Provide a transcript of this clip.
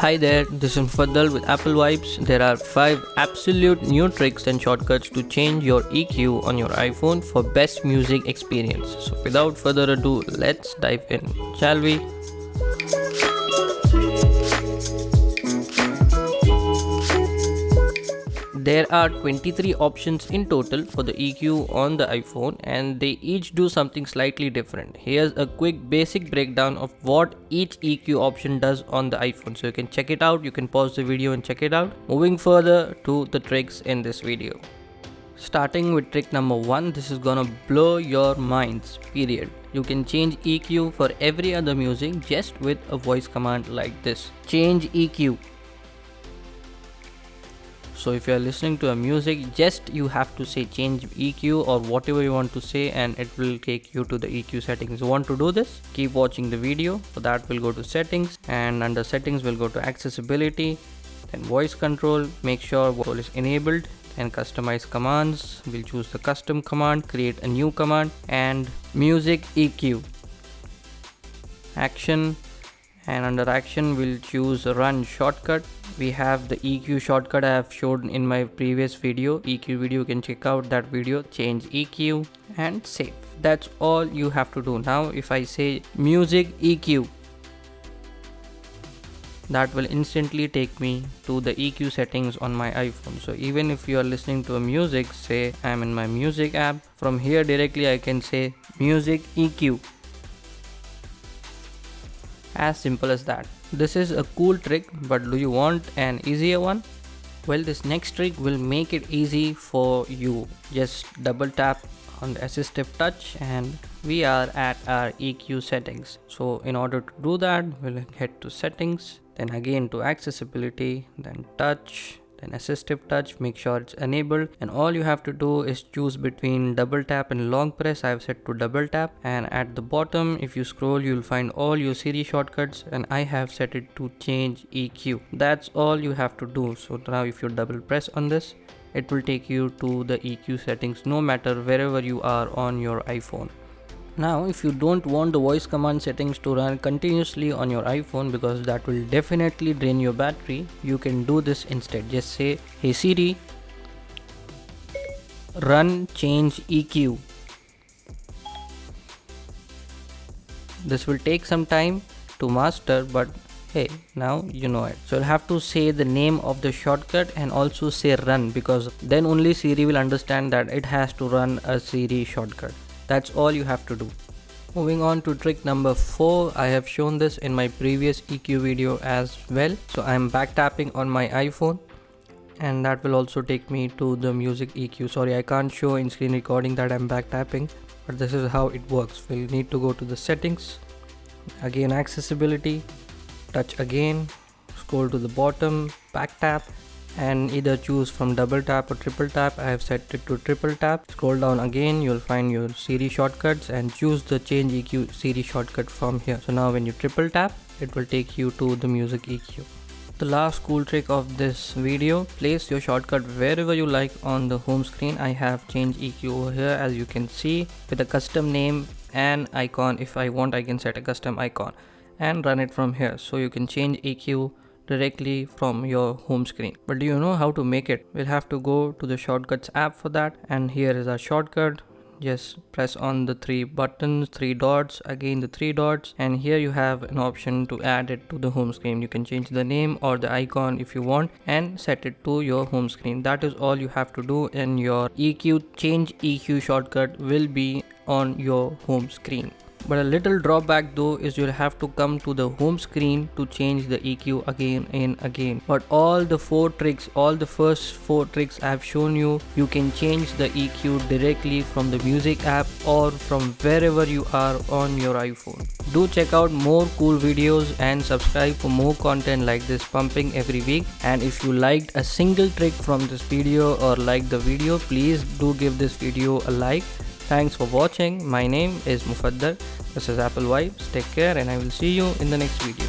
Hi there, this is Mufaddal with Apple Vibes. There are 5 absolute new tricks and shortcuts to change your EQ on your iPhone for best music experience. So without further ado, let's dive in, shall we? There are 23 options in total for the EQ on the iPhone and they each do something slightly different. Here's a quick basic breakdown of what each EQ option does on the iPhone. So you can check it out, you can pause the video and check it out. Moving further to the tricks in this video. Starting with trick number 1, this is gonna blow your minds, period. You can change EQ for every other music just with a voice command like this. Change EQ. So if you are listening to a music, just you have to say change EQ or whatever you want to say and it will take you to the EQ settings. You want to do this? Keep watching the video. For that we'll go to settings and under settings we'll go to accessibility, then voice control, make sure voice is enabled, and customize commands. We'll choose the custom command, create a new command and music EQ. Action, and under action we'll choose run shortcut. We have the EQ shortcut I have showed in my previous video, EQ video. You can check out that video. Change EQ and save. That's all you have to do. Now if I say music EQ, that will instantly take me to the EQ settings on my iPhone. So even if you are listening to a music, say I'm in my music app, from here directly I can say music EQ. As simple as that. This is a cool trick, but do you want an easier one? Well, this next trick will make it easy for you. Just double tap on the assistive touch and we are at our EQ settings. So in order to do that, we'll head to settings, then again to accessibility, then touch, then assistive touch, make sure it's enabled, and all you have to do is choose between double tap and long press. I have set to double tap, and at the bottom if you scroll you'll find all your Siri shortcuts and I have set it to change EQ. That's all you have to do. So now if you double press on this, it will take you to the EQ settings no matter wherever you are on your iPhone. Now if you don't want the voice command settings to run continuously on your iPhone because that will definitely drain your battery, you can do this instead. Just say, hey Siri, run change EQ. This will take some time to master, but hey, now you know it. So you'll have to say the name of the shortcut and also say run, because then only Siri will understand that it has to run a Siri shortcut. That's all you have to do. Moving on to trick number 4. I have shown this in my previous EQ video as well. So I'm back tapping on my iPhone and that will also take me to the music EQ. Sorry, I can't show in screen recording that I'm back tapping, but this is how it works. We'll need to go to the settings, again accessibility, touch again, scroll to the bottom, back tap, and either choose from double tap or triple tap. I have set it to triple tap. Scroll down again, you'll find your Siri shortcuts and choose the change EQ Siri shortcut from here. So now when you triple tap, it will take you to the music EQ. The last cool trick of this video, place your shortcut wherever you like on the home screen. I have changed EQ over here as you can see with a custom name and icon. If I want, I can set a custom icon and run it from here. So you can change EQ directly from your home screen. But do you know how to make it? We'll have to go to the shortcuts app for that, and here is our shortcut. Just press on the 3 buttons, 3 dots, again the 3 dots, and here you have an option to add it to the home screen. You can change the name or the icon if you want and set it to your home screen. That is all you have to do, and your change EQ shortcut will be on your home screen. But a little drawback though is you'll have to come to the home screen to change the EQ again and again. But all the first 4 tricks I've shown you, you can change the EQ directly from the music app or from wherever you are on your iPhone. Do check out more cool videos and subscribe for more content like this pumping every week. And if you liked a single trick from this video or liked the video, please do give this video a like. Thanks for watching. My name is Mufaddal. This is Apple Vibes. Take care and I will see you in the next video.